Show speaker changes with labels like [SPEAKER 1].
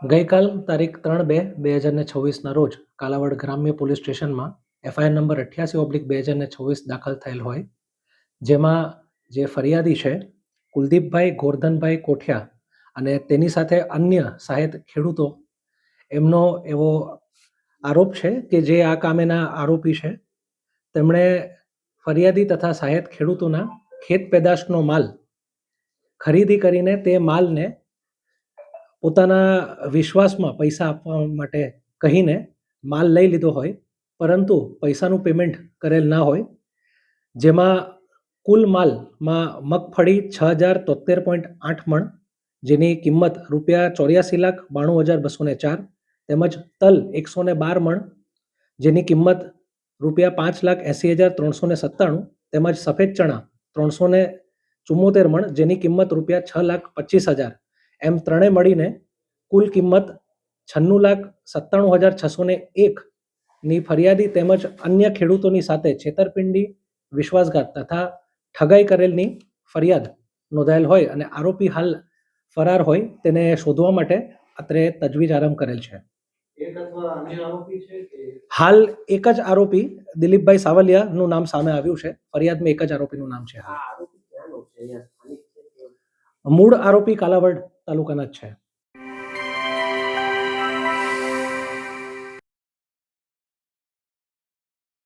[SPEAKER 1] ગઈકાલ તારીખ 3/2/2026ના રોજ કાલાવડ ગ્રામ્ય પોલીસ સ્ટેશનમાં એફઆઈઆર નંબર 88/2026 દાખલ થયેલ હોય, જેમાં જે ફરિયાદી છે કુલદીપભાઈ ગોરધનભાઈ કોઠિયા અને તેની સાથે અન્ય સહાયક ખેડૂતો એમનો એવો આરોપ છે કે જે આ કામેના આરોપી છે તેમણે ફરિયાદી તથા સહાયક ખેડૂતોના ખેત પેદાશનો માલ ખરીદી કરીને તે માલને પોતાના વિશ્વાસમાં પૈસા આપવા માટે કહીને માલ લઈ લીધો હોય, પરંતુ પૈસાનું પેમેન્ટ કરેલ ના હોય, જેમાં કુલ માલમાં મગફળી 6073.8 મણ, જેની કિંમત ₹84,92,204, તેમજ તલ 112 મણ, જેની કિંમત ₹5,80,397, તેમજ સફેદ ચણા 374 મણ, જેની કિંમત ₹6,25,000, એમ ત્રણેય મળીને કુલ કિંમત 96,97,601ની ફરિયાદી તેમજ અન્ય ખેડૂતોની સાથે છેતરપિંડી, વિશ્વાસઘાત તથા ઠગાઈ કરેલની ફરિયાદ નોંધાયેલ હોય અને આરોપી હાલ ફરાર હોય તેને શોધવા માટે અત્રે તજવીજ આરંભ કરેલ છે. હાલ એક જ આરોપી દિલીપભાઈ સાવલિયાનું નામ સામે આવ્યું છે. ફરિયાદમાં એક જ આરોપીનું નામ છે. મૂળ આરોપી કાલાવડ તાલુકાના જ છે.